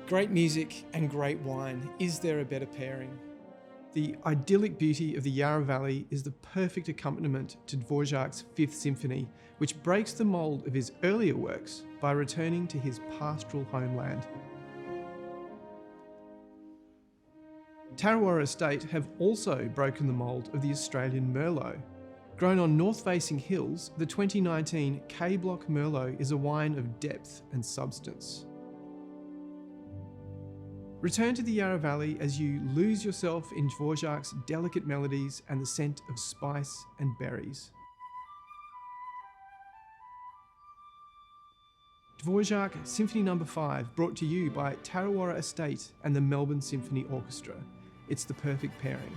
Great music and great wine. Is there a better pairing? The idyllic beauty of the Yarra Valley is the perfect accompaniment to Dvořák's Fifth Symphony, which breaks the mould of his earlier works by returning to his pastoral homeland. TarraWarra Estate have also broken the mould of the Australian Merlot. Grown on north-facing hills, the 2019 K-Block Merlot is a wine of depth and substance. Return to the Yarra Valley as you lose yourself in Dvořák's delicate melodies and the scent of spice and berries. Dvořák Symphony No.5, brought to you by TarraWarra Estate and the Melbourne Symphony Orchestra. It's the perfect pairing.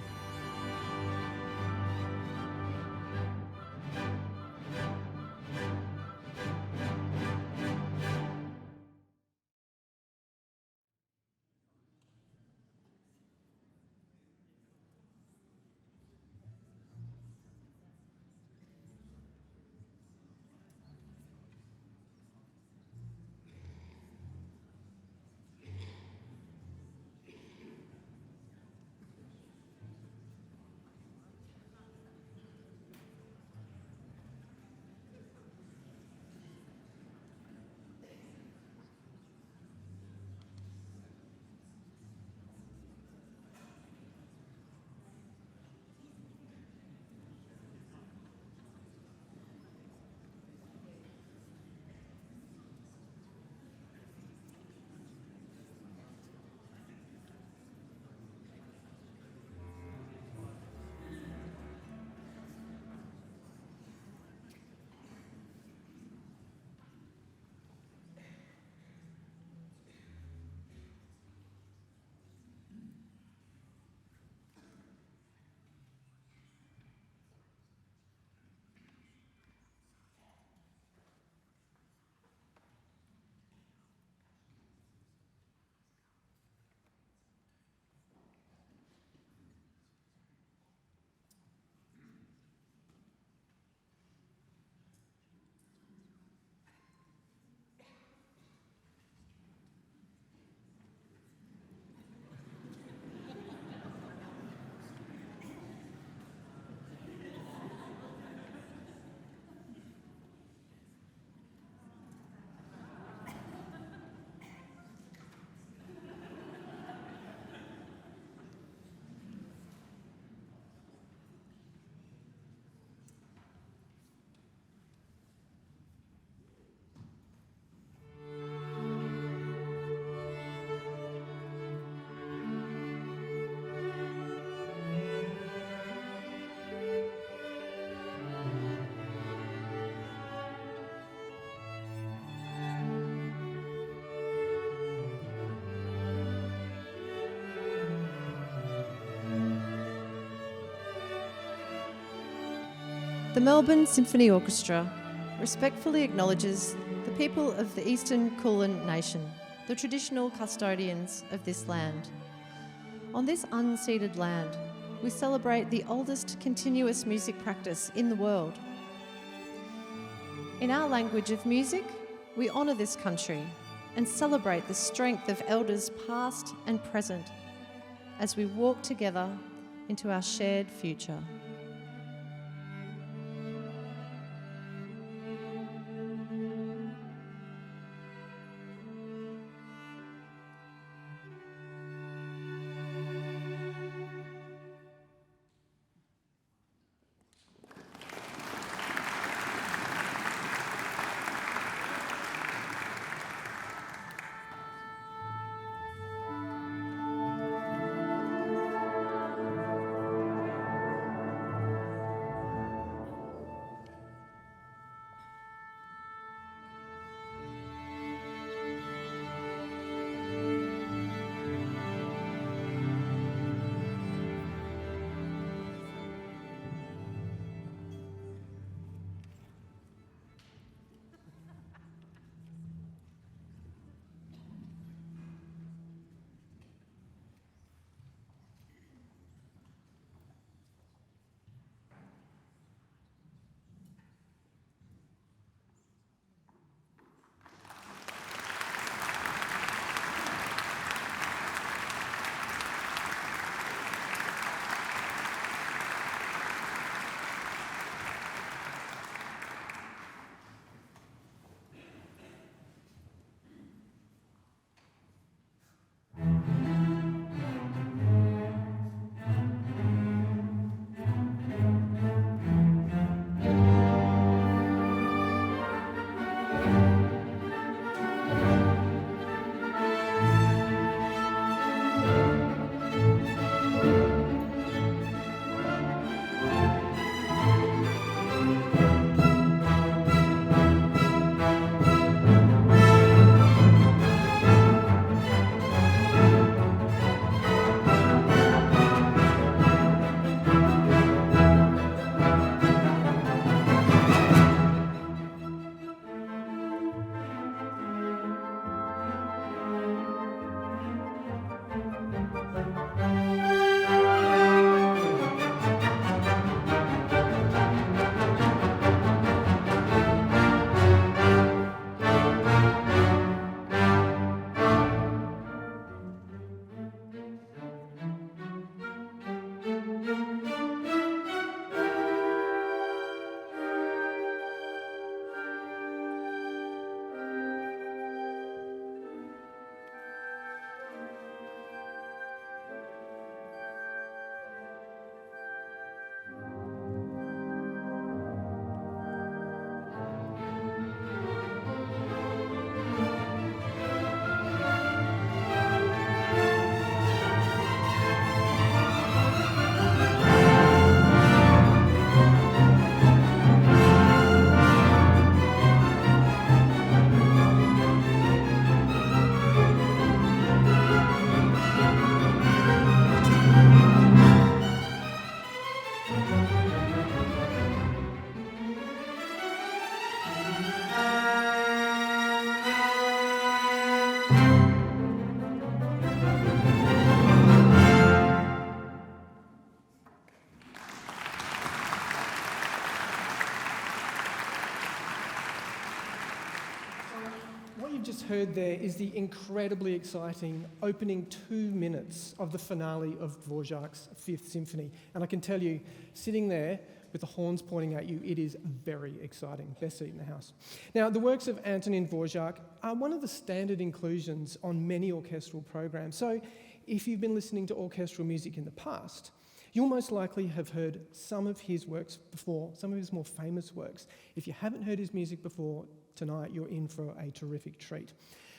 The Melbourne Symphony Orchestra respectfully acknowledges the people of the Eastern Kulin Nation, the traditional custodians of this land. On this unceded land, we celebrate the oldest continuous music practice in the world. In our language of music, we honour this country and celebrate the strength of elders past and present as we walk together into our shared future. you just heard there is the incredibly exciting opening 2 minutes of the finale of Dvořák's Fifth Symphony. And I can tell you, sitting there with the horns pointing at you, it is very exciting. Best seat in the house. Now, the works of Antonín Dvořák are one of the standard inclusions on many orchestral programs. So if you've been listening to orchestral music in the past, you'll most likely have heard some of his works before, some of his more famous works. If you haven't heard his music before, tonight you're in for a terrific treat.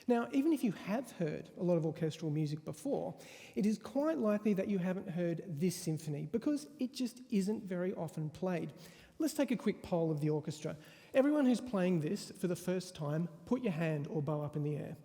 Now, even if you have heard a lot of orchestral music before, it is quite likely that you haven't heard this symphony because it just isn't very often played. Let's take a quick poll of the orchestra. Everyone who's playing this for the first time, put your hand or bow up in the air.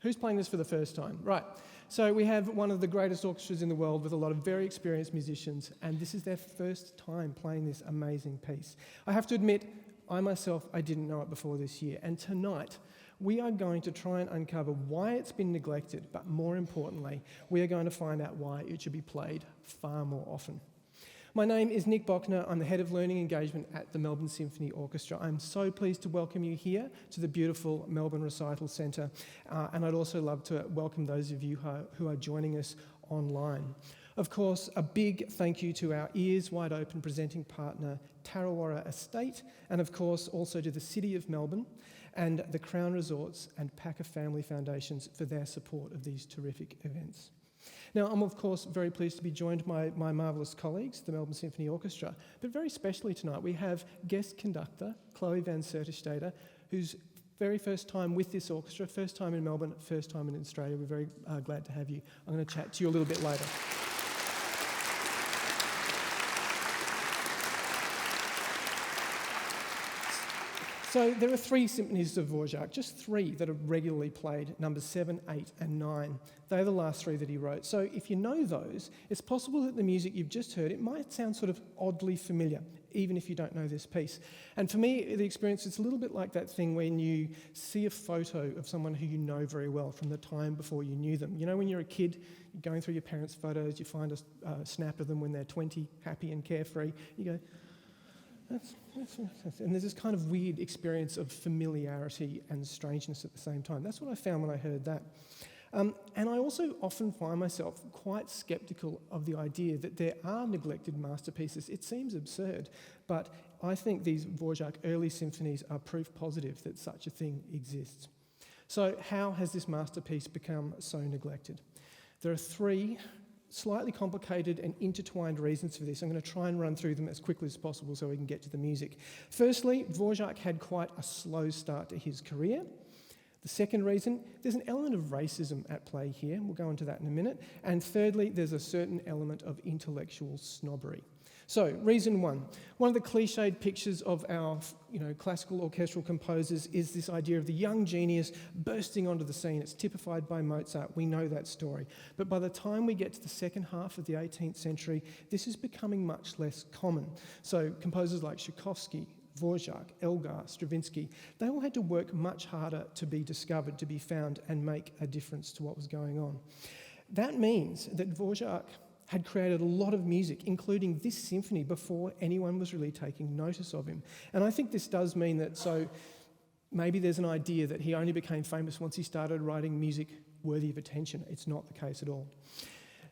Who's playing this for the first time? Right. So we have one of the greatest orchestras in the world with a lot of very experienced musicians, and this is their first time playing this amazing piece. I have to admit, I didn't know it before this year, and tonight we are going to try and uncover why it's been neglected, but more importantly, we are going to find out why it should be played far more often. My name is Nick Bochner. I'm the Head of Learning Engagement at the Melbourne Symphony Orchestra. I'm so pleased to welcome you here to the beautiful Melbourne Recital Centre, and I'd also love to welcome those of you who are joining us online. Of course, a big thank you to our ears wide open presenting partner, TarraWarra Estate, and of course also to the City of Melbourne and the Crown Resorts and Packer Family Foundations for their support of these terrific events. Now, I'm of course very pleased to be joined by my marvellous colleagues, the Melbourne Symphony Orchestra, but very specially tonight we have guest conductor Chloé van Soeterstède, whose very first time with this orchestra, first time in Melbourne, first time in Australia. We're very glad to have you. I'm going to chat to you a little bit later. So there are 3 symphonies of Dvořák, just 3 that are regularly played, numbers 7, 8 and 9. They're the last 3 that he wrote. So if you know those, it's possible that the music you've just heard, it might sound sort of oddly familiar, even if you don't know this piece. And for me, the experience, it's a little bit like that thing when you see a photo of someone who you know very well from the time before you knew them. You know, when you're a kid, you're going through your parents' photos, you find a snap of them when they're 20, happy and carefree. You go, that's. And there's this kind of weird experience of familiarity and strangeness at the same time. That's what I found when I heard that. And I also often find myself quite sceptical of the idea that there are neglected masterpieces. It seems absurd, but I think these Dvořák early symphonies are proof positive that such a thing exists. So how has this masterpiece become so neglected? There are 3 slightly complicated and intertwined reasons for this. I'm going to try and run through them as quickly as possible so we can get to the music. Firstly, Dvořák had quite a slow start to his career. The second reason, there's an element of racism at play here. We'll go into that in a minute. And thirdly, there's a certain element of intellectual snobbery. So, reason 1. One of the cliched pictures of our classical orchestral composers is this idea of the young genius bursting onto the scene. It's typified by Mozart. We know that story. But by the time we get to the second half of the 18th century, this is becoming much less common. So, composers like Tchaikovsky, Dvořák, Elgar, Stravinsky, they all had to work much harder to be discovered, to be found, and make a difference to what was going on. That means that Dvořák had created a lot of music, including this symphony, before anyone was really taking notice of him. And I think this does mean that, so maybe there's an idea that he only became famous once he started writing music worthy of attention. It's not the case at all.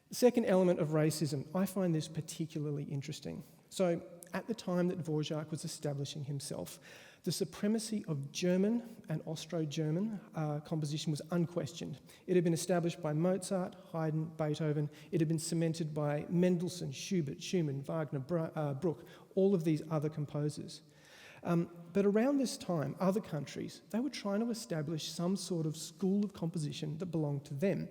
The second element of racism, I find this particularly interesting. So at the time that Dvořák was establishing himself, the supremacy of German and Austro-German composition was unquestioned. It had been established by Mozart, Haydn, Beethoven. It had been cemented by Mendelssohn, Schubert, Schumann, Wagner, Bruch, all of these other composers. But around this time, other countries, they were trying to establish some sort of school of composition that belonged to them.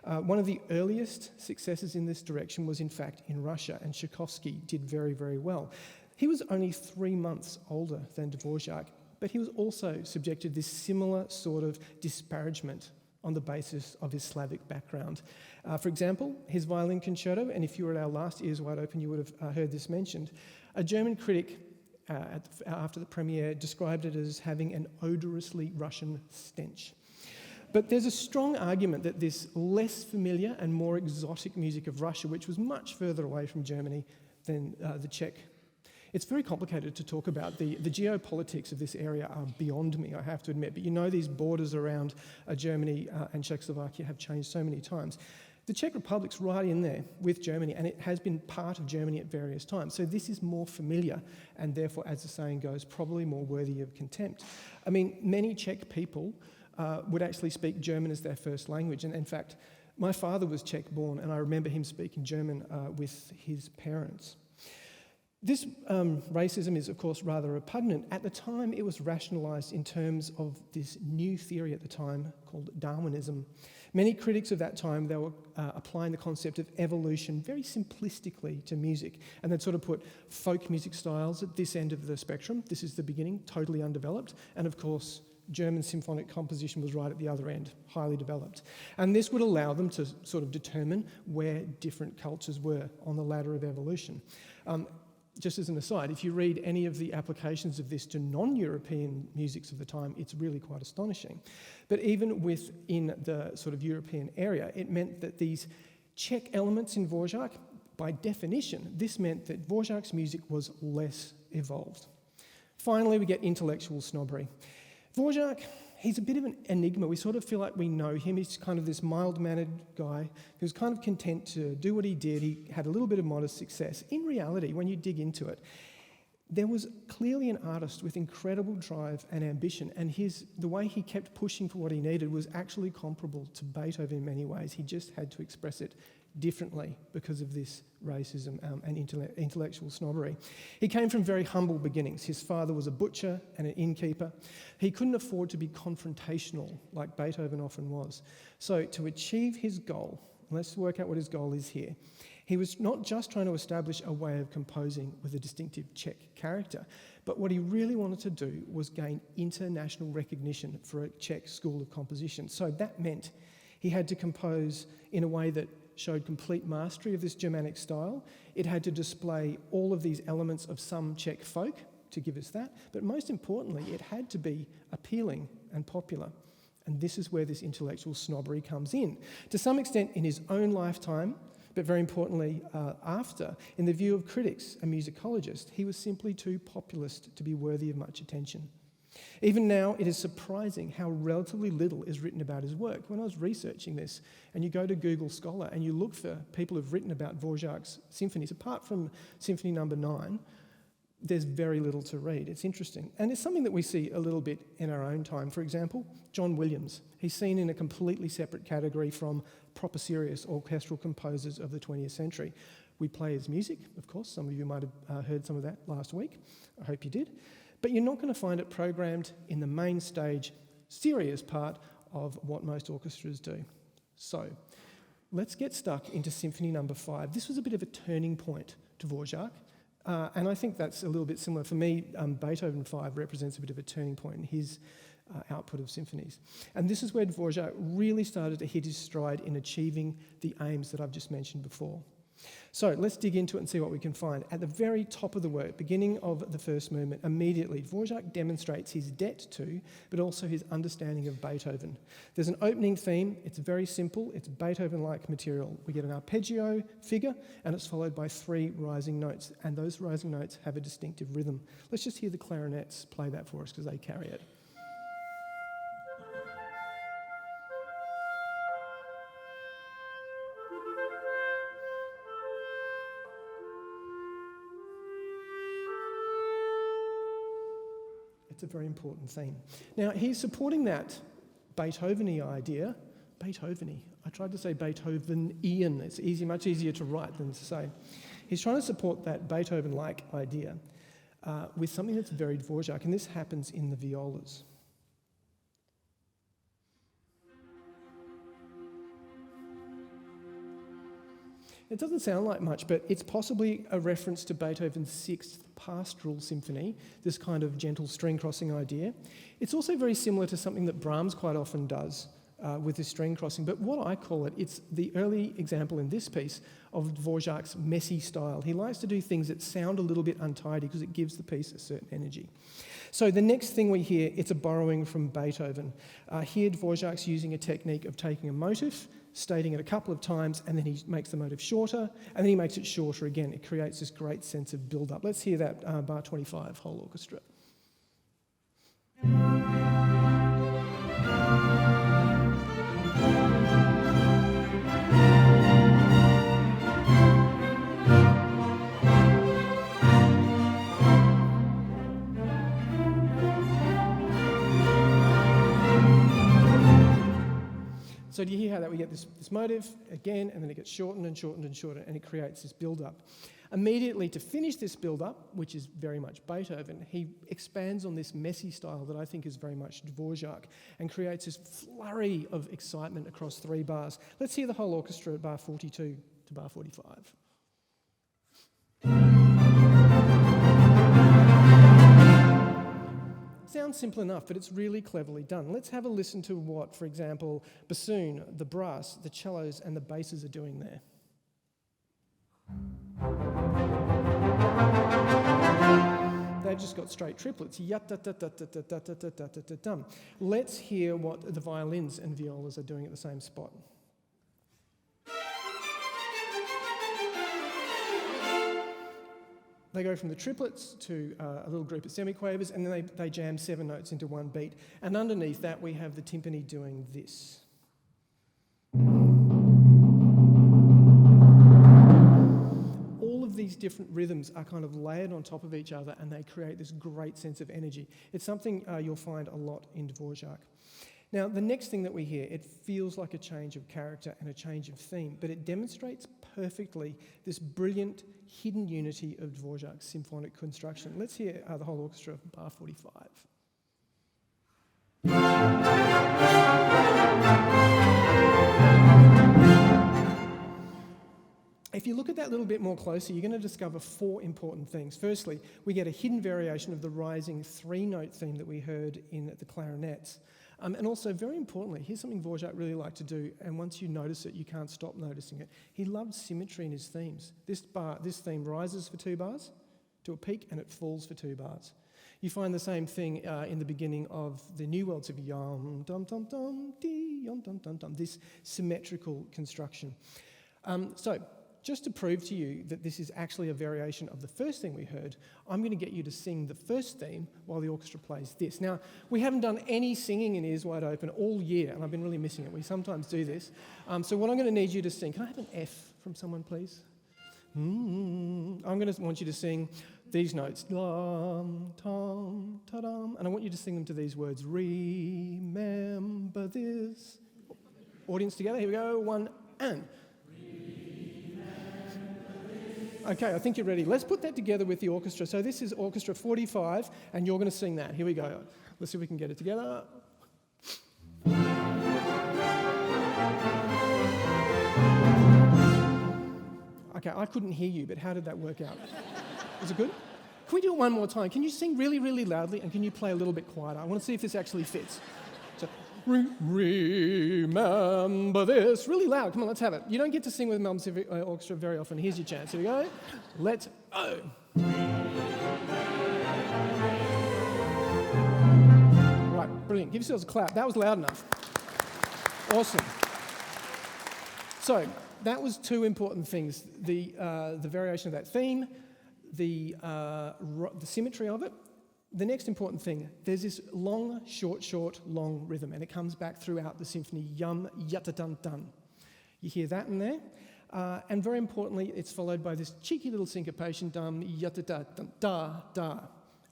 One of the earliest successes in this direction was in fact in Russia, and Tchaikovsky did very, very well. He was only 3 months older than Dvořák, but he was also subjected to this similar sort of disparagement on the basis of his Slavic background. For example, his violin concerto, and if you were at our last Ears Wide Open, you would have heard this mentioned. A German critic after the premiere described it as having an odorously Russian stench. But there's a strong argument that this less familiar and more exotic music of Russia, which was much further away from Germany than the Czech, It's very complicated to talk about. The geopolitics of this area are beyond me, I have to admit, but you know these borders around Germany and Czechoslovakia have changed so many times. The Czech Republic's right in there with Germany, and it has been part of Germany at various times. So this is more familiar, and therefore, as the saying goes, probably more worthy of contempt. I mean, many Czech people would actually speak German as their first language, and in fact, my father was Czech-born, and I remember him speaking German with his parents. This racism is, of course, rather repugnant. At the time, it was rationalised in terms of this new theory at the time called Darwinism. Many critics of that time, they were applying the concept of evolution very simplistically to music, and they'd sort of put folk music styles at this end of the spectrum. This is the beginning, totally undeveloped, and of course, German symphonic composition was right at the other end, highly developed. And this would allow them to sort of determine where different cultures were on the ladder of evolution. Just as an aside, if you read any of the applications of this to non-European musics of the time, it's really quite astonishing. But even within the sort of European area, it meant that these Czech elements in Dvořák, by definition, this meant that Dvořák's music was less evolved. Finally, we get intellectual snobbery. Dvořák, he's a bit of an enigma. We sort of feel like we know him. He's kind of this mild-mannered guy who's kind of content to do what he did. He had a little bit of modest success. In reality, when you dig into it, there was clearly an artist with incredible drive and ambition, and the way he kept pushing for what he needed was actually comparable to Beethoven in many ways. He just had to express it differently because of this racism and intellectual snobbery. He came from very humble beginnings. His father was a butcher and an innkeeper. He couldn't afford to be confrontational like Beethoven often was. So to achieve his goal, let's work out what his goal is here. He was not just trying to establish a way of composing with a distinctive Czech character, but what he really wanted to do was gain international recognition for a Czech school of composition. So that meant he had to compose in a way that showed complete mastery of this Germanic style. It had to display all of these elements of some Czech folk to give us that, but most importantly, it had to be appealing and popular. And this is where this intellectual snobbery comes in. To some extent in his own lifetime, but very importantly after, in the view of critics and musicologists, he was simply too populist to be worthy of much attention. Even now, it is surprising how relatively little is written about his work. When I was researching this, and you go to Google Scholar and you look for people who've written about Dvořák's symphonies, apart from Symphony No.5, there's very little to read. It's interesting. And it's something that we see a little bit in our own time. For example, John Williams. He's seen in a completely separate category from proper serious orchestral composers of the 20th century. We play his music, of course. Some of you might have heard some of that last week. I hope you did. But you're not going to find it programmed in the main stage, serious part of what most orchestras do. So, let's get stuck into Symphony No.5. This was a bit of a turning point to Dvořák, and I think that's a little bit similar. For me, Beethoven 5 represents a bit of a turning point in his output of symphonies. And this is where Dvořák really started to hit his stride in achieving the aims that I've just mentioned before. So let's dig into it and see what we can find. At the very top of the work, beginning of the first movement, immediately Dvořák demonstrates his debt to, but also his understanding of Beethoven. There's an opening theme. It's very simple. It's Beethoven-like material. We get an arpeggio figure, and it's followed by 3 rising notes, and those rising notes have a distinctive rhythm. Let's just hear the clarinets play that for us because they carry it. It's a very important theme. Now, he's supporting that Beethoven-y idea. Beethoven-y. I tried to say Beethovenian. It's much easier to write than to say. He's trying to support that Beethoven-like idea with something that's very Dvořák, and this happens in the violas. It doesn't sound like much, but it's possibly a reference to Beethoven's 6th pastoral symphony, this kind of gentle string crossing idea. It's also very similar to something that Brahms quite often does with his string crossing, but what I call it's the early example in this piece of Dvořák's messy style. He likes to do things that sound a little bit untidy because it gives the piece a certain energy. So the next thing we hear, it's a borrowing from Beethoven. Here Dvořák's using a technique of taking a motif, stating it a couple of times, and then he makes the motive shorter, and then he makes it shorter again. It creates this great sense of build-up. Let's hear that bar 25, whole orchestra. So do you hear how that we get this motive again, and then it gets shortened and shortened and shortened, and it creates this build-up. Immediately to finish this build-up, which is very much Beethoven, he expands on this messy style that I think is very much Dvořák, and creates this flurry of excitement across 3 bars. Let's hear the whole orchestra at bar 42 to bar 45. Sounds simple enough, but it's really cleverly done. Let's have a listen to what, for example, bassoon, the brass, the cellos, and the basses are doing there. They've just got straight triplets. Yat-da-da-da-da-da-da-da-da-da-dum. Let's hear what the violins and violas are doing at the same spot. They go from the triplets to a little group of semiquavers, and then they jam 7 notes into one beat. And underneath that, we have the timpani doing this. All of these different rhythms are kind of layered on top of each other, and they create this great sense of energy. It's something you'll find a lot in Dvořák. Now, the next thing that we hear, it feels like a change of character and a change of theme, but it demonstrates perfectly this brilliant hidden unity of Dvořák's symphonic construction. Let's hear the whole orchestra, bar 45. If you look at that a little bit more closely, you're going to discover 4 important things. Firstly, we get a hidden variation of the rising 3-note theme that we heard in the clarinets. And also, very importantly, here's something Dvořák really liked to do, and once you notice it, you can't stop noticing it. He loved symmetry in his themes. This theme rises for 2 bars to a peak, and it falls for 2 bars. You find the same thing in the beginning of the New World Symphony, yum dum dum dum dee yum dum dum dum. This symmetrical construction. So, just to prove to you that this is actually a variation of the first thing we heard, I'm going to get you to sing the first theme while the orchestra plays this. Now, we haven't done any singing in Ears Wide Open all year, and I've been really missing it. We sometimes do this. So what I'm going to need you to sing, can I have an F from someone, please? I'm going to want you to sing these notes, dum, tom, ta-dum, and I want you to sing them to these words, remember this. Audience together, here we go, 1 and... Okay, I think you're ready. Let's put that together with the orchestra. So this is orchestra 45, and you're going to sing that. Here we go. Let's see if we can get it together. Okay, I couldn't hear you, but how did that work out? Was it good? Can we do it one more time? Can you sing really, really loudly, and can you play a little bit quieter? I want to see if this actually fits. So, remember this. Really loud. Come on, let's have it. You don't get to sing with Melbourne Symphony Orchestra very often. Here's your chance. Here we go. Let's go. Right, brilliant. Give yourselves a clap. That was loud enough. Awesome. So that was 2 important things. The variation of that theme, the symmetry of it. The next important thing, there's this long, short, long rhythm, and it comes back throughout the symphony, yum, yatta-dun-dun. You hear that in there? And very importantly, it's followed by this cheeky little syncopation, dum, yatta-da-da.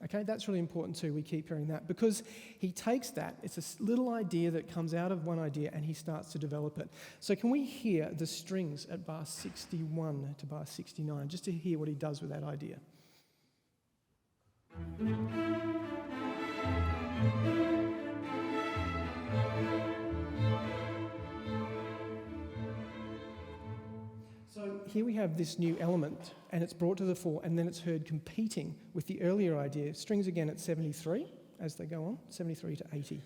Okay, that's really important too, we keep hearing that, because he takes that, it's a little idea that comes out of one idea, and he starts to develop it. So can we hear the strings at bar 61 to bar 69, just to hear what he does with that idea? So here we have this new element, and it's brought to the fore, and then it's heard competing with the earlier idea. Strings again at 73 as they go on, 73 to 80.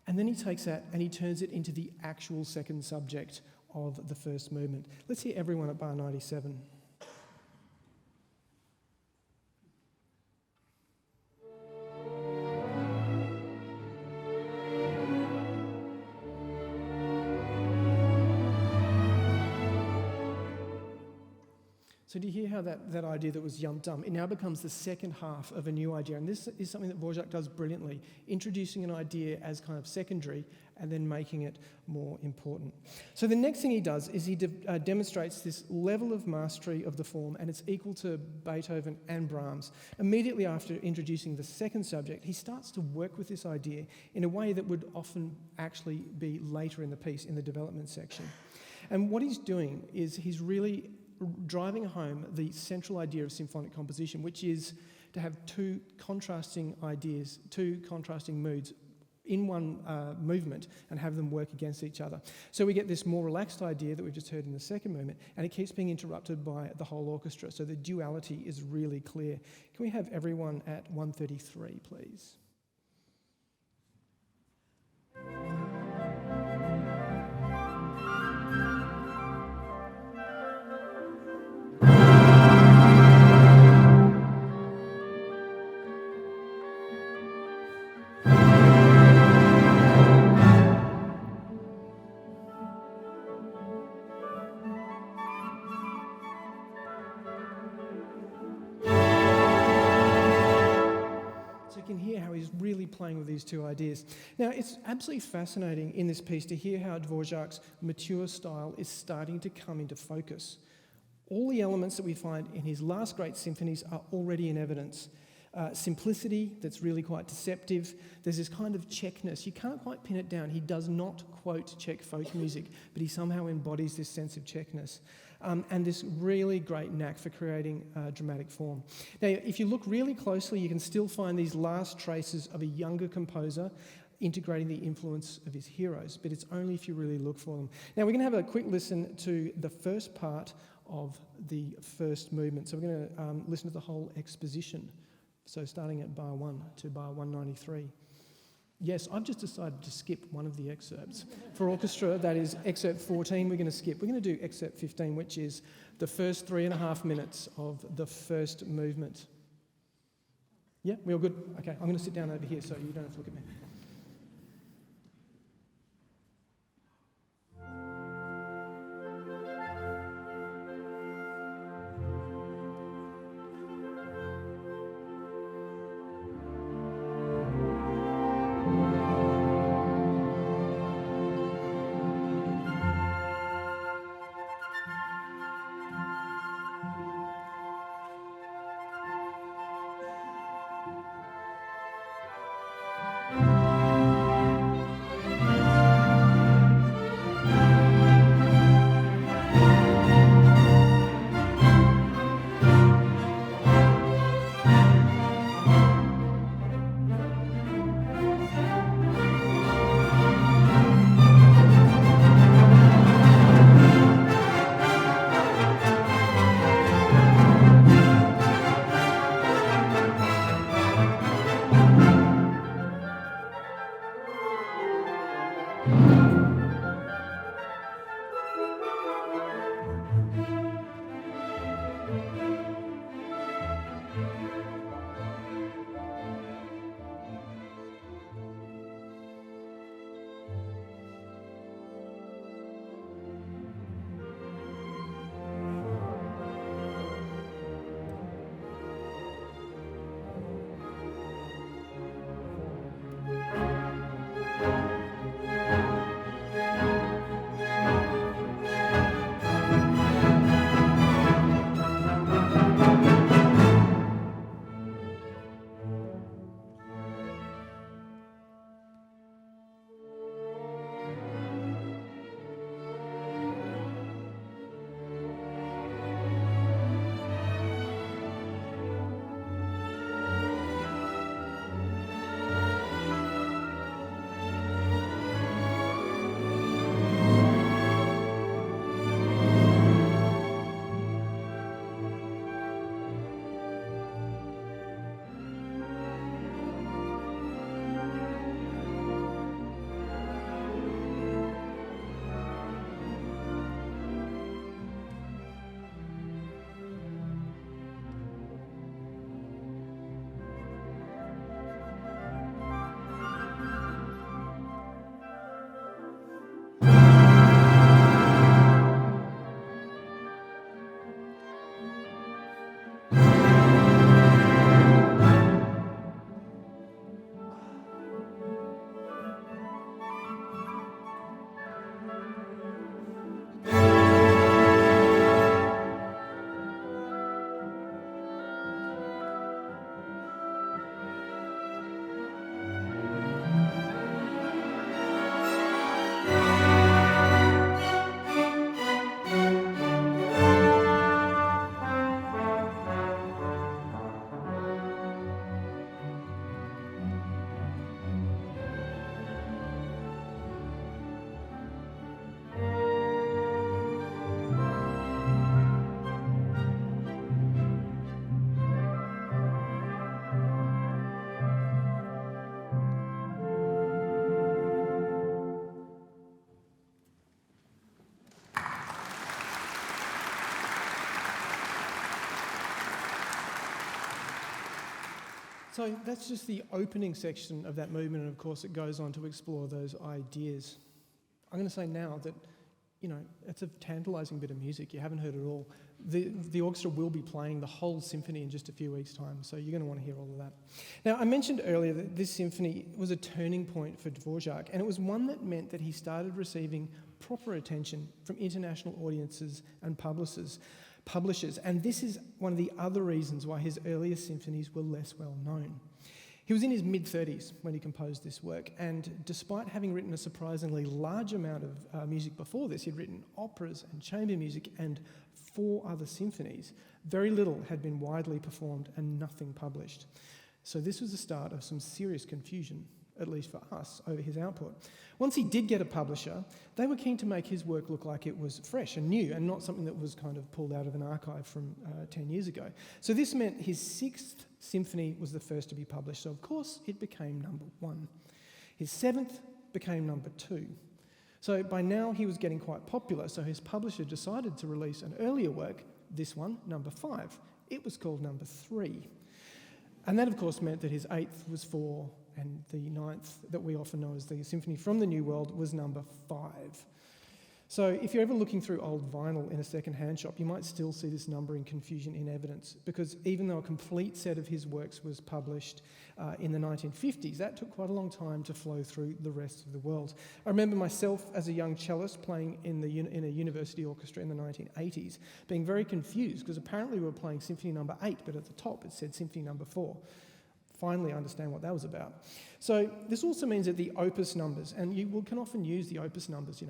And then he takes that and he turns it into the actual second subject of the first movement. Let's hear everyone at bar 97. So do you hear how that idea that was yum-dum, it now becomes the second half of a new idea. And this is something that Dvořák does brilliantly, introducing an idea as kind of secondary and then making it more important. So the next thing he does is he demonstrates this level of mastery of the form, and it's equal to Beethoven and Brahms. Immediately after introducing the second subject, he starts to work with this idea in a way that would often actually be later in the piece, in the development section. And what he's doing is he's really driving home the central idea of symphonic composition, which is to have two contrasting ideas, two contrasting moods in one movement and have them work against each other. So we get this more relaxed idea that we've just heard in the second movement, and it keeps being interrupted by the whole orchestra. So the duality is really clear. Can we have everyone at 133, please? Playing with these two ideas. Now, it's absolutely fascinating in this piece to hear how Dvořák's mature style is starting to come into focus. All the elements that we find in his last great symphonies are already in evidence. Simplicity that's really quite deceptive. There's this kind of Czechness. You can't quite pin it down. He does not quote Czech folk music, but he somehow embodies this sense of Czechness. And this really great knack for creating dramatic form. Now, if you look really closely, you can still find these last traces of a younger composer integrating the influence of his heroes, but it's only if you really look for them. Now, we're going to have a quick listen to the first part of the first movement. So we're going to listen to the whole exposition. So starting at bar 1 to bar 193. Yes, I've just decided to skip one of the excerpts. For orchestra, that is excerpt 14, we're going to skip. We're going to do excerpt 15, which is the first 3.5 minutes of the first movement. Yeah, we all good? Okay, I'm going to sit down over here so you don't have to look at me. So that's just the opening section of that movement, and of course it goes on to explore those ideas. I'm going to say now that, it's a tantalising bit of music. You haven't heard it all. The orchestra will be playing the whole symphony in just a few weeks' time, so you're going to want to hear all of that. Now, I mentioned earlier that this symphony was a turning point for Dvořák, and it was one that meant that he started receiving proper attention from international audiences and publishers, and this is one of the other reasons why his earlier symphonies were less well known. He was in his mid-30s when he composed this work, and despite having written a surprisingly large amount of music before this, he'd written operas and chamber music and 4 other symphonies. Very little had been widely performed and nothing published. So this was the start of some serious confusion, at least for us, over his output. Once he did get a publisher, they were keen to make his work look like it was fresh and new and not something that was kind of pulled out of an archive from 10 years ago. So this meant his 6th symphony was the first to be published, so of course it became number 1. His 7th became number 2. So by now he was getting quite popular, so his publisher decided to release an earlier work, this one, number 5. It was called number 3. And that of course meant that his 8th was 4, and the 9th, that we often know as the Symphony from the New World, was number 5. So if you're ever looking through old vinyl in a second-hand shop, you might still see this numbering confusion in evidence, because even though a complete set of his works was published in the 1950s, that took quite a long time to flow through the rest of the world. I remember myself as a young cellist playing in a university orchestra in the 1980s, being very confused, because apparently we were playing Symphony No. 8, but at the top it said Symphony No. 4. Finally understand what that was about. So this also means that the opus numbers, and you can often use the opus numbers,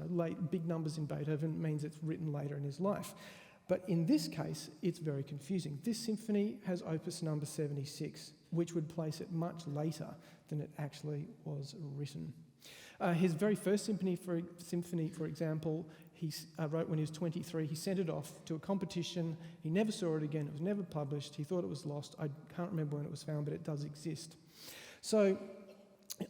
big numbers in Beethoven means it's written later in his life. But in this case, it's very confusing. This symphony has opus number 76, which would place it much later than it actually was written. His very first symphony, for example, he wrote when he was 23. He sent it off to a competition. He never saw it again. It was never published. He thought it was lost. I can't remember when it was found, but it does exist. So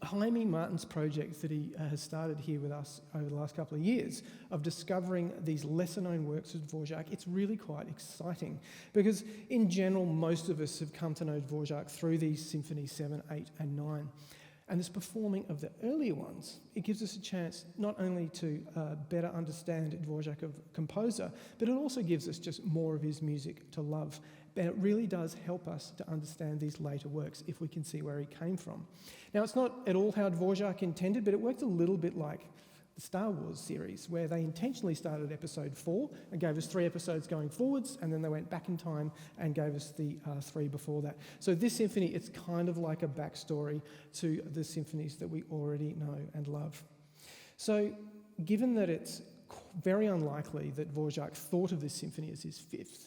Jaime Martin's project that he has started here with us over the last couple of years of discovering these lesser-known works of Dvořák, it's really quite exciting, because in general, most of us have come to know Dvořák through these symphonies 7, 8 and 9. And this performing of the earlier ones, it gives us a chance not only to better understand Dvořák as a composer, but it also gives us just more of his music to love. And it really does help us to understand these later works if we can see where he came from. Now, it's not at all how Dvořák intended, but it worked a little bit like the Star Wars series, where they intentionally started episode 4 and gave us 3 episodes going forwards, and then they went back in time and gave us the 3 before that. So this symphony, it's kind of like a backstory to the symphonies that we already know and love. So given that it's very unlikely that Dvořák thought of this symphony as his 5th,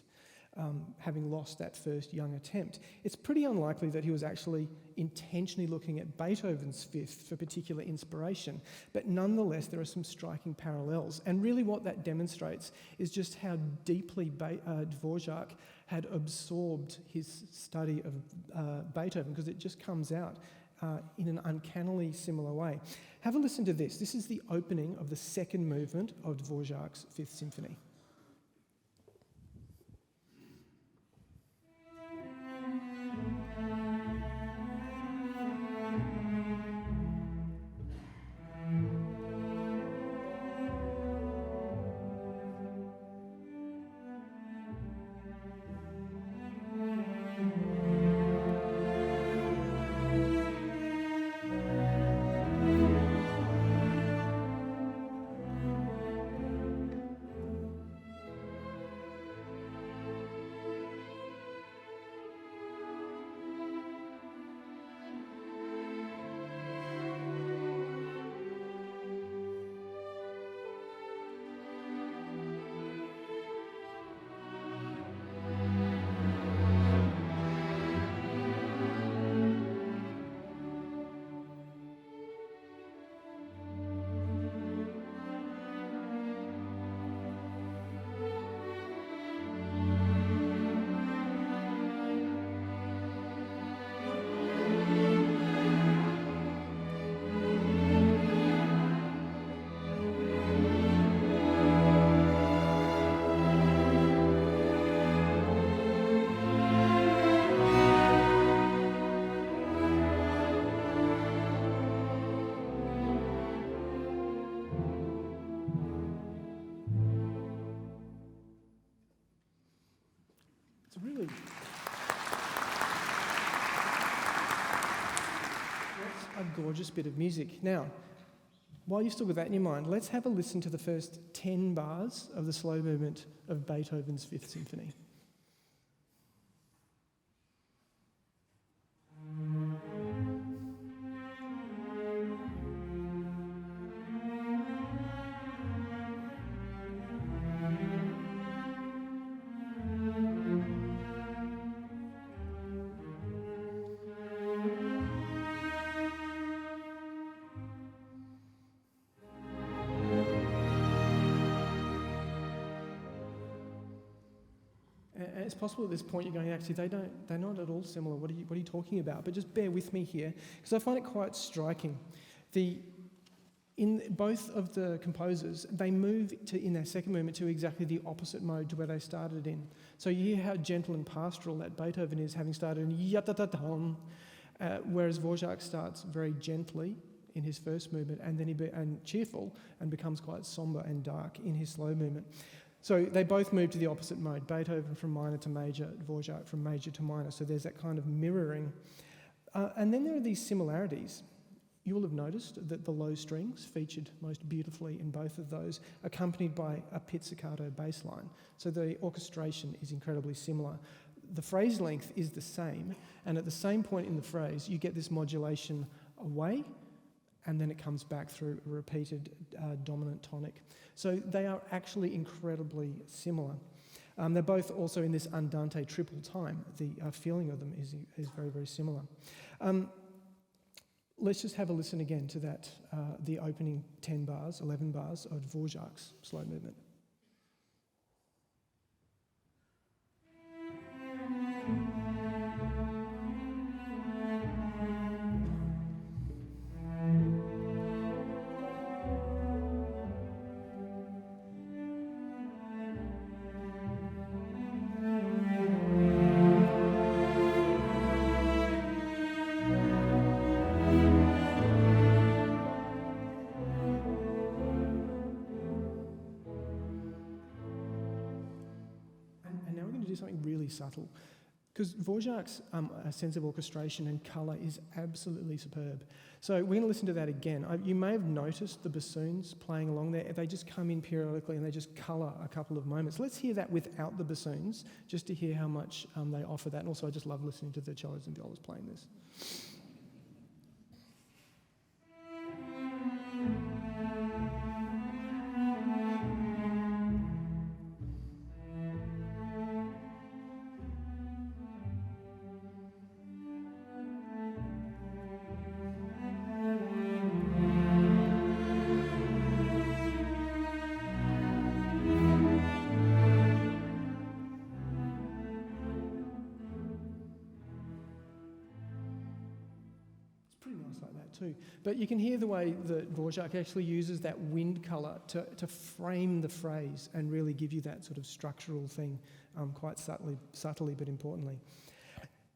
having lost that first young attempt, it's pretty unlikely that he was actually intentionally looking at Beethoven's 5th for particular inspiration. But nonetheless, there are some striking parallels. And really what that demonstrates is just how deeply Dvořák had absorbed his study of Beethoven, because it just comes out in an uncannily similar way. Have a listen to this. This is the opening of the 2nd movement of Dvořák's 5th Symphony. gorgeous bit of music. Now, while you've still got that in your mind, let's have a listen to the first 10 bars of the slow movement of Beethoven's Fifth Symphony. It's possible at this point you're going, actually, they're not at all similar. What are you talking about? But just bear with me here, because I find it quite striking. In both of the composers, they move in their second movement to exactly the opposite mode to where they started in. So you hear how gentle and pastoral that Beethoven is, having started in yatatatam, whereas Dvořák starts very gently in his first movement, and then and cheerful, and becomes quite somber and dark in his slow movement. So they both move to the opposite mode, Beethoven from minor to major, Dvořák from major to minor. So there's that kind of mirroring. And then there are these similarities. You will have noticed that the low strings featured most beautifully in both of those, accompanied by a pizzicato bass line. So the orchestration is incredibly similar. The phrase length is the same, and at the same point in the phrase, you get this modulation away, and then it comes back through a repeated dominant tonic. So they are actually incredibly similar. They're both also in this andante triple time. The feeling of them is very, very similar. Let's just have a listen again to that, the opening 10 bars, 11 bars of Dvořák's slow movement. Something really subtle, because Dvořák's sense of orchestration and colour is absolutely superb. So we're going to listen to that again. You may have noticed the bassoons playing along there. They just come in periodically and they just colour a couple of moments. Let's hear that without the bassoons, just to hear how much they offer that. And also I just love listening to the cellos and violas playing this. Too. But you can hear the way that Dvořák actually uses that wind colour to frame the phrase and really give you that sort of structural thing quite subtly but importantly.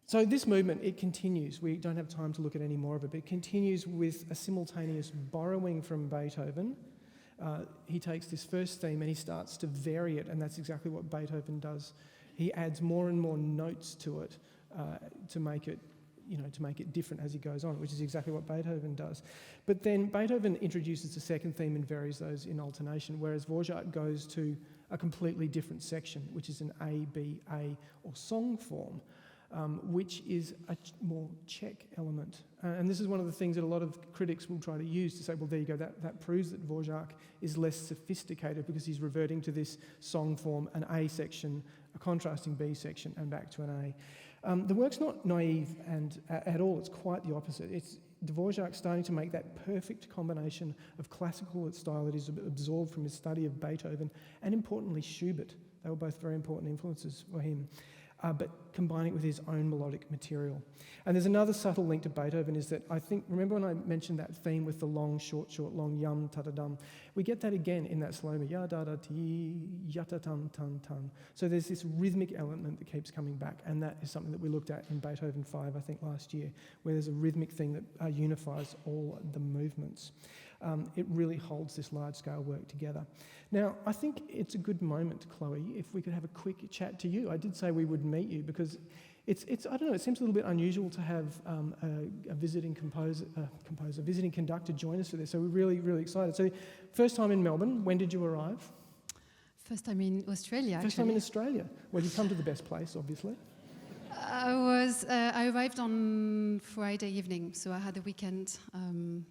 So this movement, it continues. We don't have time to look at any more of it, but it continues with a simultaneous borrowing from Beethoven. He takes this first theme and he starts to vary it, and that's exactly what Beethoven does. He adds more and more notes to it to make it different as he goes on, which is exactly what Beethoven does. But then Beethoven introduces the second theme and varies those in alternation, whereas Dvořák goes to a completely different section, which is an A, B, A, or song form, which is a more Czech element. And this is one of the things that a lot of critics will try to use to say, well, there you go, that proves that Dvořák is less sophisticated because he's reverting to this song form, an A section, a contrasting B section, and back to an A. The work's not naive and at all, it's quite the opposite. It's Dvořák starting to make that perfect combination of classical style that is absorbed from his study of Beethoven and, importantly, Schubert. They were both very important influences for him, but combining it with his own melodic material. And there's another subtle link to Beethoven is that I think, remember when I mentioned that theme with the long, short, long, yum, ta-da-dum? We get that again in that slow-mo, ya-da-da-ti, ya-ta-tum-tum-tum. So there's this rhythmic element that keeps coming back, and that is something that we looked at in Beethoven 5, I think, last year, where there's a rhythmic thing that unifies all the movements. It really holds this large-scale work together. Now, I think it's a good moment, Chloe, if we could have a quick chat to you. I did say we would meet you because It's I don't know, it seems a little bit unusual to have a visiting visiting conductor join us for this, so we're really, really excited. So first time in Melbourne, when did you arrive? First time in Australia, First time in Australia. Well, you've come to the best place, obviously. I arrived on Friday evening, so I had a weekend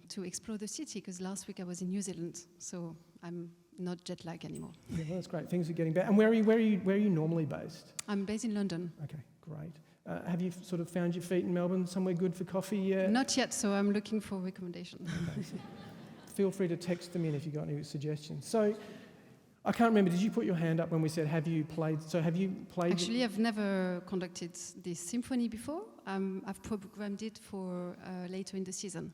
to explore the city, because last week I was in New Zealand, so I'm not jet lag anymore. Yeah, well, that's great. Things are getting better. And where are you normally based? I'm based in London. Okay, great. Have you sort of found your feet in Melbourne, somewhere good for coffee? Not yet, so I'm looking for recommendations. Okay. Feel free to text them in if you've got any suggestions. So, I can't remember, did you put your hand up when we said, have you played? Actually, I've never conducted this symphony before. I've programmed it for later in the season.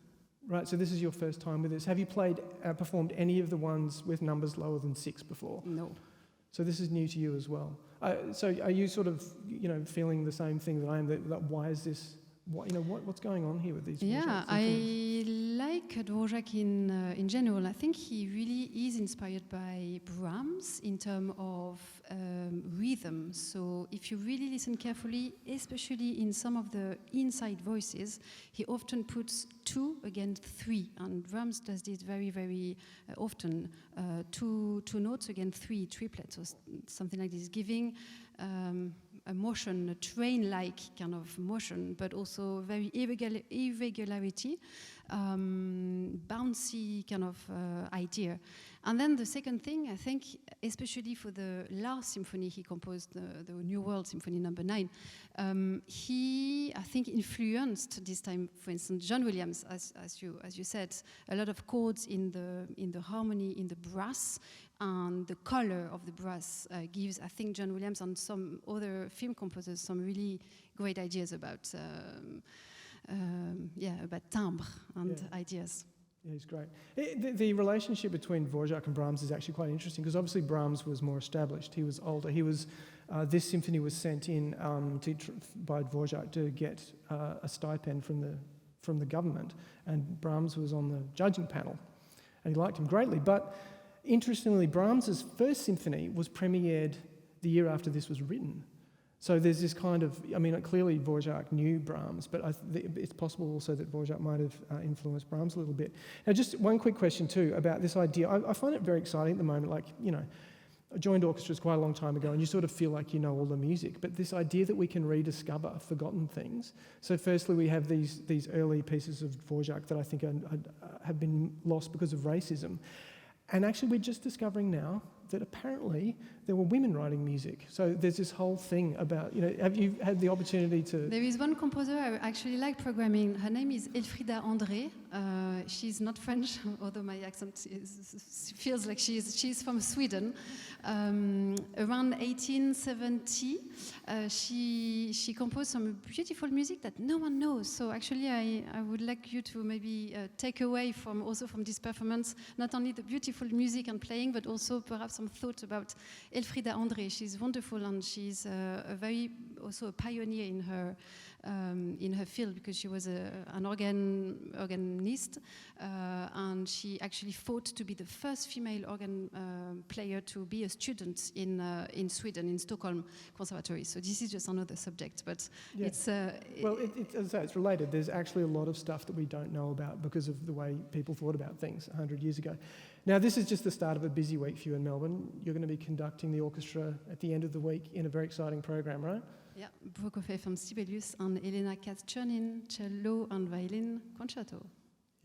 Right, so this is your first time with us. Have you performed any of the ones with numbers lower than 6 before? No. So this is new to you as well. So are you sort of, feeling the same thing that I am? That why is this? What's going on here with these? Yeah, I like Dvořák in general. I think he really is inspired by Brahms in terms of rhythm. So if you really listen carefully, especially in some of the inside voices, he often puts 2 against 3, and Brahms does this very, very often. Two notes against 3 triplets, or something like this, giving a motion, a train-like kind of motion, but also very irregularity, bouncy kind of idea. And then the second thing, I think, especially for the last symphony he composed, the New World Symphony No.5, he, I think, influenced this time, for instance, John Williams, as you said, a lot of chords in the harmony, in the brass, and the color of the brass gives, I think, John Williams and some other film composers some really great ideas about timbre and ideas. Yeah, he's great. The relationship between Dvořák and Brahms is actually quite interesting, because obviously Brahms was more established. He was older. This symphony was sent in by Dvořák to get a stipend from the government, and Brahms was on the judging panel, and he liked him greatly. But interestingly, Brahms's first symphony was premiered the year after this was written. So there's this kind of, clearly Dvořák knew Brahms, but it's possible also that Dvořák might have influenced Brahms a little bit. Now, just one quick question too about this idea. I find it very exciting at the moment. I joined orchestras quite a long time ago, and you sort of feel like you know all the music, but this idea that we can rediscover forgotten things. So firstly, we have these early pieces of Dvořák that I think have been lost because of racism. And actually, we're just discovering now that apparently there were women writing music. So there's this whole thing about, have you had the opportunity to... There is one composer I actually like programming. Her name is Elfrida André. She's not French, although my accent feels like she's from Sweden. Around 1870, she composed some beautiful music that no one knows. So actually, I would like you to maybe take away from this performance not only the beautiful music and playing, but also perhaps some thought about Elfrida André. She's wonderful, and she's also a pioneer in her field, because she was an organist, and she actually fought to be the first female organ player to be a student in Sweden, in Stockholm Conservatory. So this is just another subject, but it's... as I say, it's related. There's actually a lot of stuff that we don't know about because of the way people thought about things 100 years ago. Now, this is just the start of a busy week for you in Melbourne. You're going to be conducting the orchestra at the end of the week in a very exciting program, right? Yeah, Prokofiev from Sibelius and Elena Katz-Chernin, cello and violin concerto.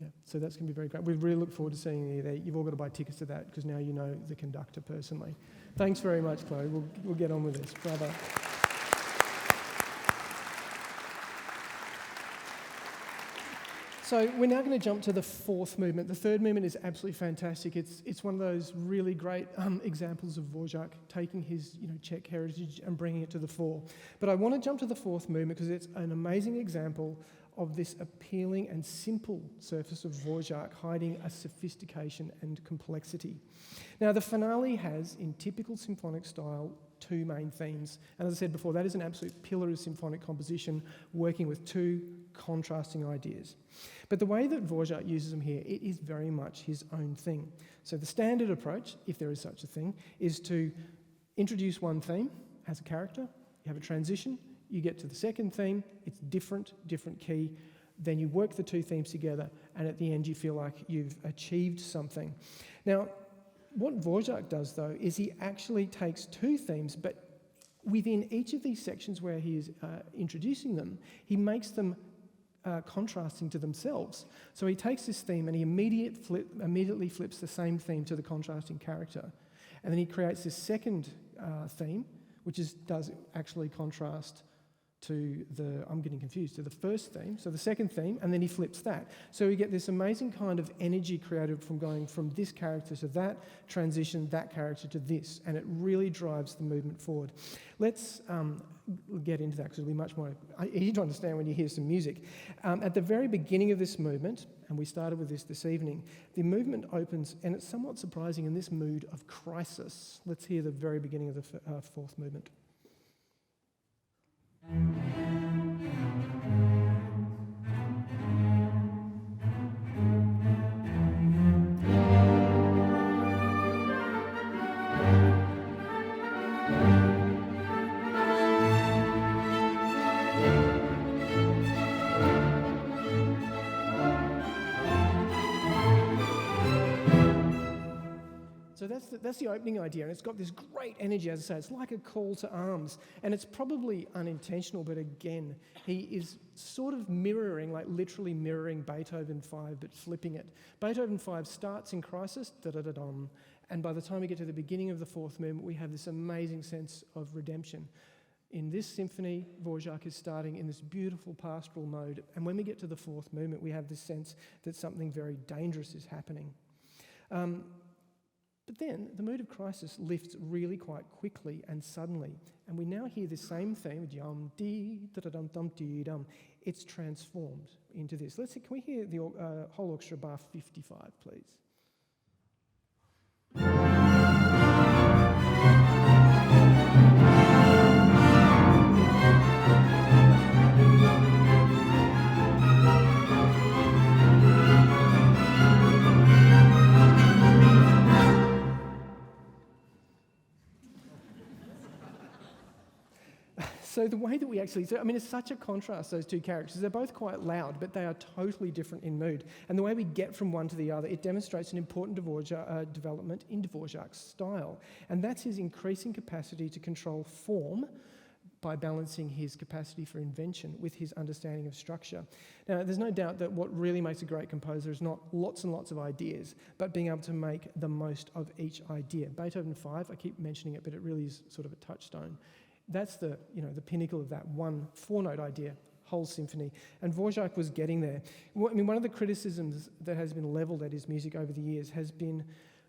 Yeah, so that's going to be very great. We really look forward to seeing you there. You've all got to buy tickets to that, because now you know the conductor personally. Thanks very much, Chloe. We'll get on with this. Bravo. So we're now going to jump to the fourth movement. The third movement is absolutely fantastic. It's one of those really great examples of Dvořák taking his Czech heritage and bringing it to the fore. But I want to jump to the fourth movement because it's an amazing example of this appealing and simple surface of Dvořák hiding a sophistication and complexity. Now, the finale has, in typical symphonic style, two main themes. And as I said before, that is an absolute pillar of symphonic composition, working with two contrasting ideas. But the way that Dvořák uses them here, it is very much his own thing. So the standard approach, if there is such a thing, is to introduce one theme, has a character, you have a transition, You get to the second theme, it's different key, then you work the two themes together, and at the end you feel like you've achieved something. Now, what Dvořák does, though, is he actually takes two themes, but within each of these sections where he is introducing them, he makes them contrasting to themselves. So he takes this theme and he immediately flips the same theme to the contrasting character. And then he creates this second theme, which does actually contrast to to the first theme, so the second theme, and then he flips that. So we get this amazing kind of energy created from going from this character to that, transition that character to this, and it really drives the movement forward. Let's get into that because it'll be much more easy to understand when you hear some music. At the very beginning of this movement, and we started with this evening, the movement opens, and it's somewhat surprising in this mood of crisis. Let's hear the very beginning of the fourth movement. So that's the opening idea, and it's got this great energy, as I say. It's like a call to arms, and it's probably unintentional, but again, he is sort of mirroring, like literally mirroring Beethoven 5, but flipping it. Beethoven 5 starts in crisis, da-da-da-dum, and by the time we get to the beginning of the fourth movement, we have this amazing sense of redemption. In this symphony, Dvořák is starting in this beautiful pastoral mode, and when we get to the fourth movement, we have this sense that something very dangerous is happening. But then the mood of crisis lifts really quite quickly and suddenly, and we now hear this same theme, yum dee da da dum dum dee dum. It's transformed into this. Can we hear the whole orchestra bar 55, please? So the way that we actually, it's such a contrast, those two characters. They're both quite loud, but they are totally different in mood. And the way we get from one to the other, it demonstrates an important development in Dvořák's style. And that's his increasing capacity to control form by balancing his capacity for invention with his understanding of structure. Now, there's no doubt that what really makes a great composer is not lots and lots of ideas, but being able to make the most of each idea. Beethoven 5, I keep mentioning it, but it really is sort of a touchstone. That's the pinnacle of that one 4-note idea, whole symphony. And Dvořák was getting there. One of the criticisms that has been levelled at his music over the years has been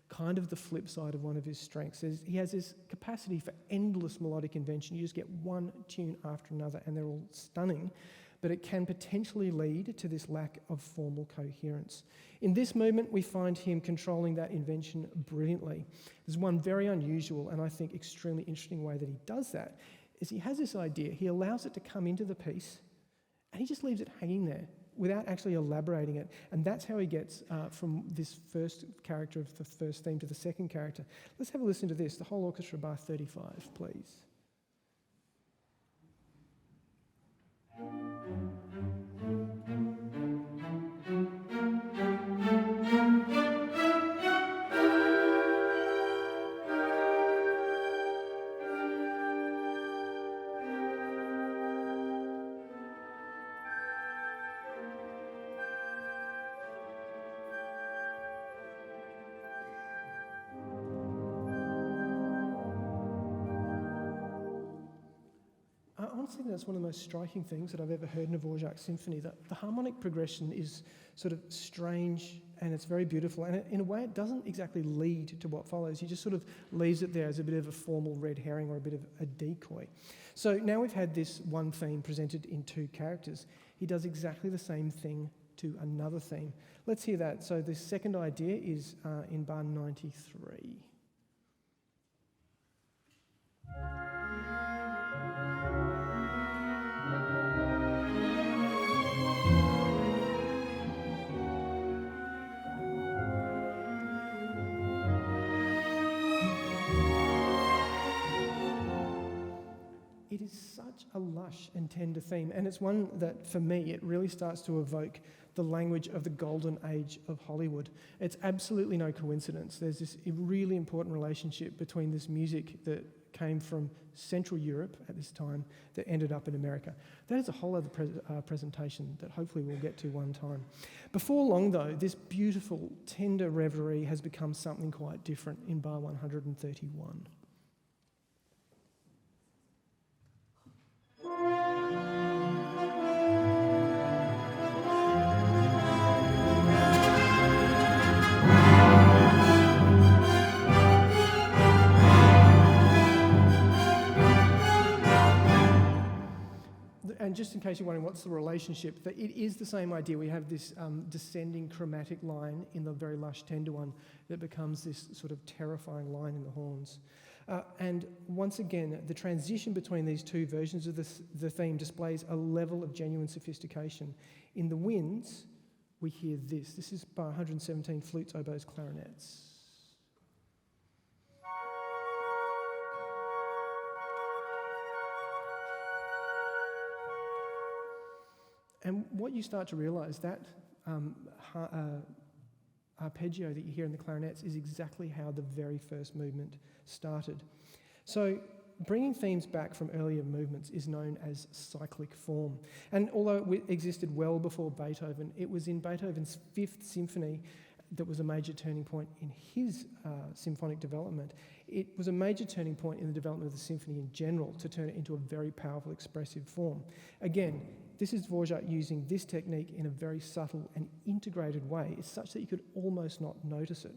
kind of the flip side of one of his strengths. He has this capacity for endless melodic invention. You just get one tune after another, and they're all stunning. But it can potentially lead to this lack of formal coherence. In this movement, we find him controlling that invention brilliantly. There's one very unusual and I think extremely interesting way that he does that, is he has this idea, he allows it to come into the piece, and he just leaves it hanging there without actually elaborating it. And that's how he gets from this first character of the first theme to the second character. Let's have a listen to this, the whole orchestra bar 35, please. Honestly, that's one of the most striking things that I've ever heard in a Dvořák symphony. That the harmonic progression is sort of strange and it's very beautiful, and in a way it doesn't exactly lead to what follows. He just sort of leaves it there as a bit of a formal red herring or a bit of a decoy. So now we've had this one theme presented in two characters. He does exactly the same thing to another theme. Let's hear that. So the second idea is in bar 93. It is such a lush lush and tender theme, and it's one that, for me, it really starts to evoke the language of the golden age of Hollywood. It's absolutely no coincidence. There's this really important relationship between this music that came from Central Europe at this time that ended up in America. That is a whole other presentation that hopefully we'll get to one time. Before long, though, this beautiful, tender reverie has become something quite different in bar 131. And just in case you're wondering what's the relationship, that it is the same idea. We have this descending chromatic line in the very lush tender one that becomes this sort of terrifying line in the horns. And once again, the transition between these two versions of the theme displays a level of genuine sophistication. In the winds, we hear this. This is bar 117, flutes, oboes, clarinets. And what you start to realise, that arpeggio that you hear in the clarinets is exactly how the very first movement started. So bringing themes back from earlier movements is known as cyclic form. And although it existed well before Beethoven, it was in Beethoven's Fifth Symphony that was a major turning point in his symphonic development. It was a major turning point in the development of the symphony in general to turn it into a very powerful, expressive form. Again, this is Dvořák using this technique in a very subtle and integrated way. It's such that you could almost not notice it.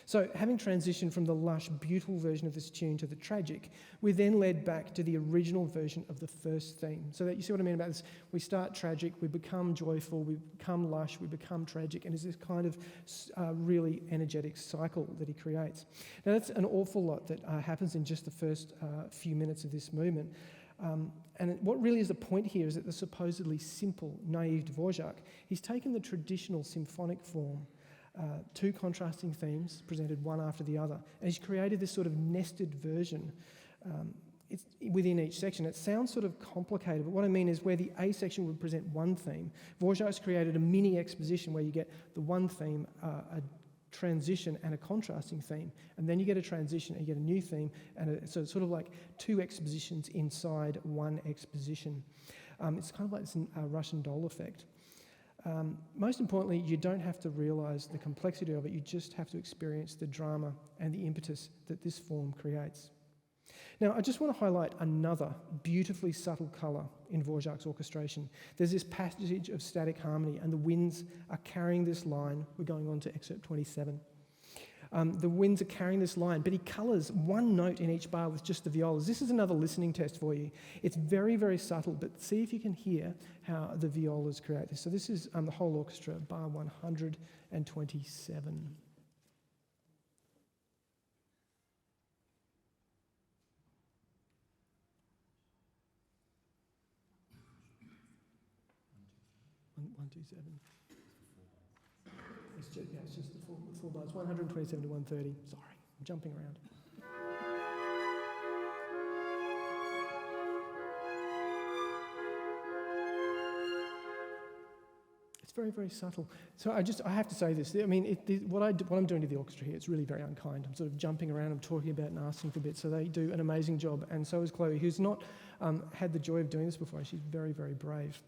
So, having transitioned from the lush, beautiful version of this tune to the tragic, we're then led back to the original version of the first theme. So that you see what I mean about this? We start tragic, we become joyful, we become lush, we become tragic, and it's this kind of really energetic cycle that he creates. Now, that's an awful lot that happens in just the first few minutes of this movement. And what really is the point here is that the supposedly simple, naive Dvořák, he's taken the traditional symphonic form, two contrasting themes presented one after the other, and he's created this sort of nested version within each section. It sounds sort of complicated, but what I mean is where the A section would present one theme, Dvořák's created a mini exposition where you get the one theme, a transition and a contrasting theme, and then you get a transition and you get a new theme, and so it's sort of like two expositions inside one exposition. It's kind of like this Russian doll effect. Most importantly, you don't have to realise the complexity of it, you just have to experience the drama and the impetus that this form creates. Now, I just want to highlight another beautifully subtle colour in Dvořák's orchestration. There's this passage of static harmony, and the winds are carrying this line. We're going on to excerpt 27. The winds are carrying this line, but he colours one note in each bar with just the violas. This is another listening test for you. It's very, very subtle, but see if you can hear how the violas create this. So this is the whole orchestra, bar 127. It's just the four bars, 127 to 130. Sorry, I'm jumping around. It's very, very subtle. So I have to say this. I mean, what I'm doing to the orchestra here, it's really very unkind. I'm sort of jumping around, I'm talking about and asking for bits. So they do an amazing job, and so is Chloe, who's not had the joy of doing this before. She's very, very brave.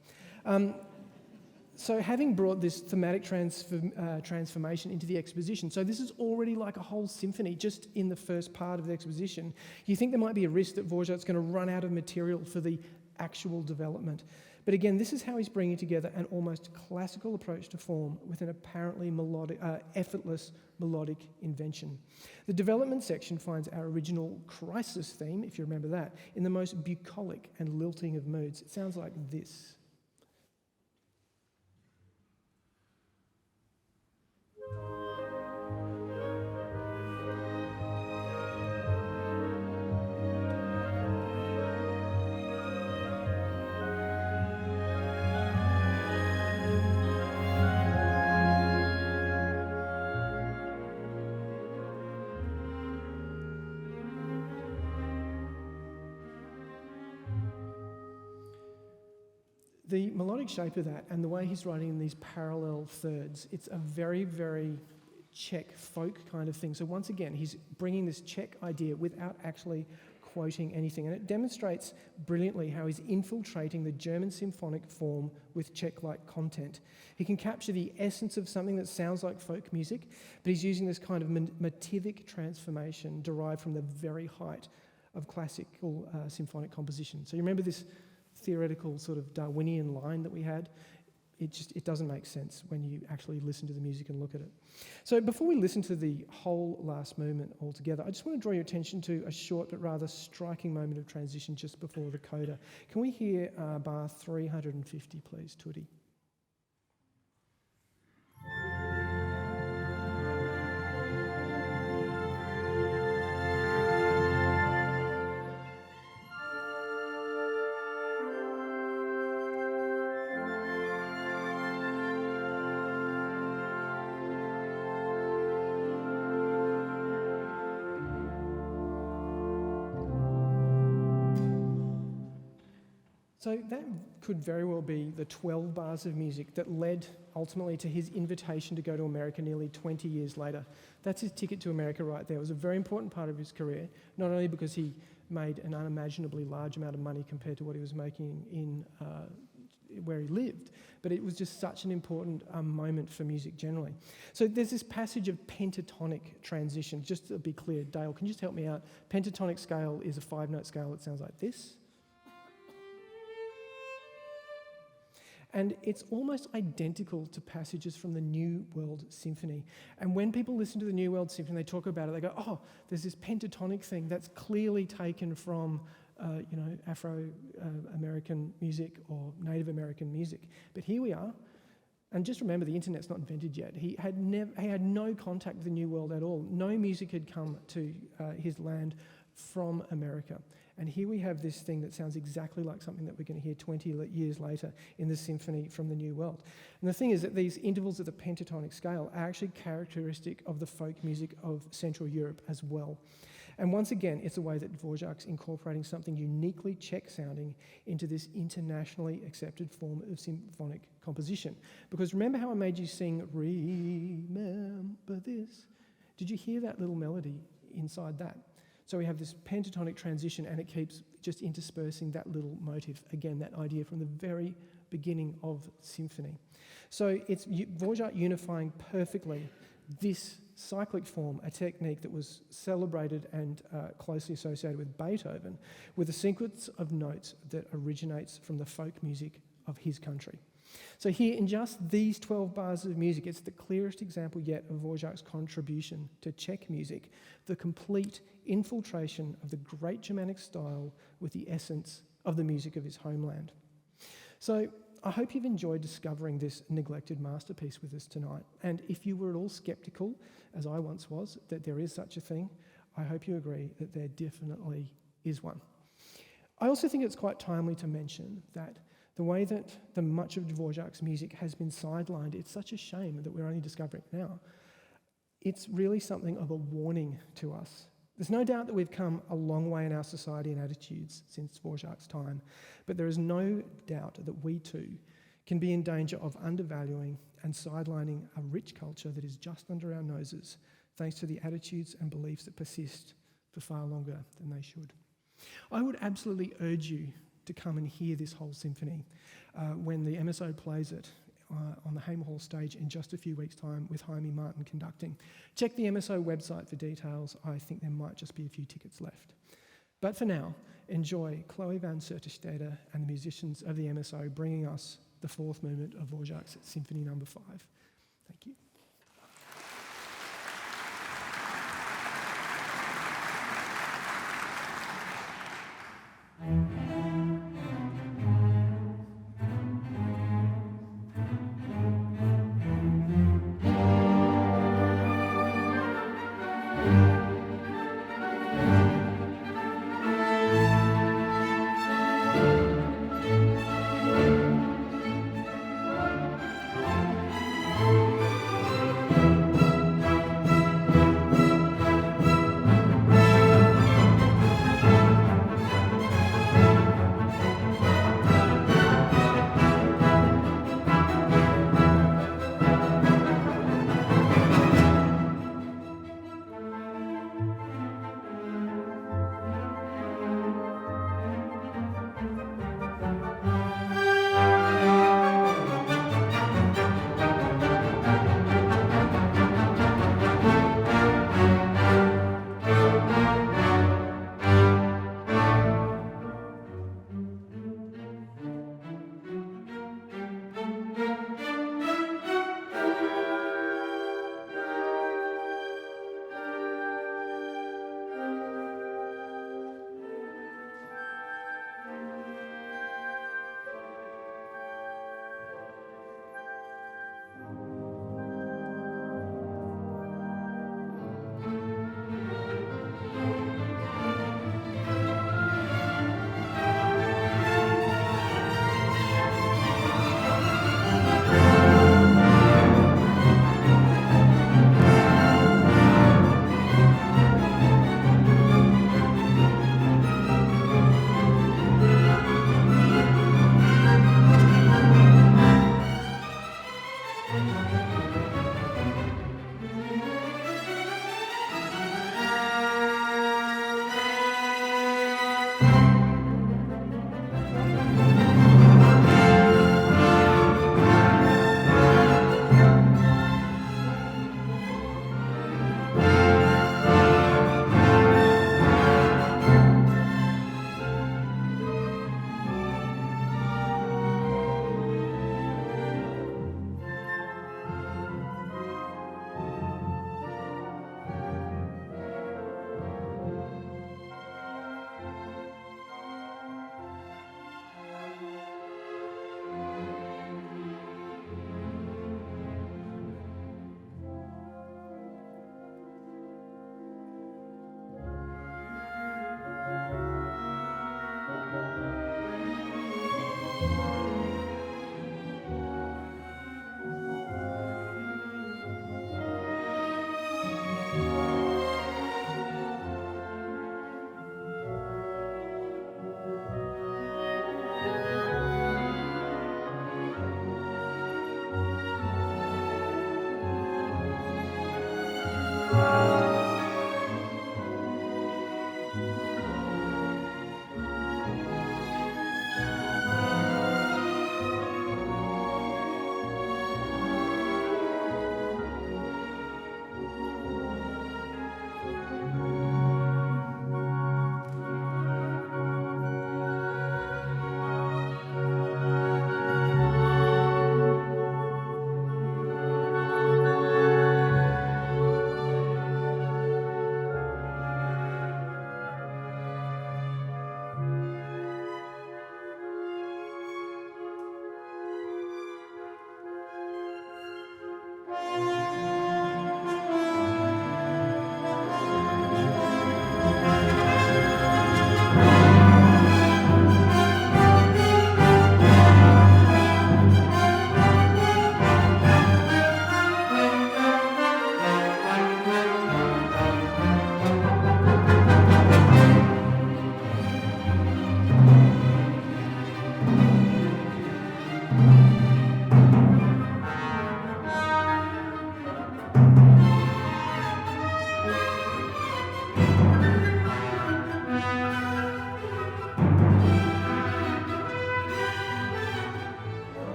So having brought this thematic transformation into the exposition, so this is already like a whole symphony just in the first part of the exposition. You think there might be a risk that Dvořák's going to run out of material for the actual development. But again, this is how he's bringing together an almost classical approach to form with an apparently effortless melodic invention. The development section finds our original crisis theme, if you remember that, in the most bucolic and lilting of moods. It sounds like this. The melodic shape of that and the way he's writing in these parallel thirds, it's a very, very Czech folk kind of thing. So once again, he's bringing this Czech idea without actually quoting anything. And it demonstrates brilliantly how he's infiltrating the German symphonic form with Czech-like content. He can capture the essence of something that sounds like folk music, but he's using this kind of motivic transformation derived from the very height of classical symphonic composition. So you remember this theoretical sort of Darwinian line that we had? It doesn't make sense when you actually listen to the music and look at it. So before we listen to the whole last movement altogether, I just want to draw your attention to a short but rather striking moment of transition just before the coda. Can we hear bar 350, please, Tutti? So that could very well be the 12 bars of music that led ultimately to his invitation to go to America nearly 20 years later. That's his ticket to America right there. It was a very important part of his career, not only because he made an unimaginably large amount of money compared to what he was making in where he lived, but it was just such an important moment for music generally. So there's this passage of pentatonic transition. Just to be clear, Dale, can you just help me out? Pentatonic scale is a 5-note scale that sounds like this. And it's almost identical to passages from the New World Symphony. And when people listen to the New World Symphony, they talk about it, they go, oh, there's this pentatonic thing that's clearly taken from, Afro-American music or Native American music. But here we are. And just remember, the internet's not invented yet. He had no contact with the New World at all. No music had come to his land from America. And here we have this thing that sounds exactly like something that we're going to hear 20 years later in the symphony from the New World. And the thing is that these intervals of the pentatonic scale are actually characteristic of the folk music of Central Europe as well. And once again, it's a way that Dvořák's incorporating something uniquely Czech sounding into this internationally accepted form of symphonic composition. Because remember how I made you sing, remember this? Did you hear that little melody inside that? So we have this pentatonic transition and it keeps just interspersing that little motive. Again, that idea from the very beginning of symphony. So it's Dvořák unifying perfectly this cyclic form, a technique that was celebrated and closely associated with Beethoven, with a sequence of notes that originates from the folk music of his country. So here, in just these 12 bars of music, it's the clearest example yet of Dvořák's contribution to Czech music, the complete infiltration of the great Germanic style with the essence of the music of his homeland. So I hope you've enjoyed discovering this neglected masterpiece with us tonight. And if you were at all sceptical, as I once was, that there is such a thing, I hope you agree that there definitely is one. I also think it's quite timely to mention that the way that much of Dvořák's music has been sidelined, it's such a shame that we're only discovering it now. It's really something of a warning to us. There's no doubt that we've come a long way in our society and attitudes since Dvořák's time, but there is no doubt that we too can be in danger of undervaluing and sidelining a rich culture that is just under our noses, thanks to the attitudes and beliefs that persist for far longer than they should. I would absolutely urge you to come and hear this whole symphony when the MSO plays it on the Hamer Hall stage in just a few weeks' time with Jaime Martin conducting. Check the MSO website for details. I think there might just be a few tickets left. But for now, enjoy Chloé van Soeterstède and the musicians of the MSO bringing us the fourth movement of Dvořák's Symphony No.5. Thank you.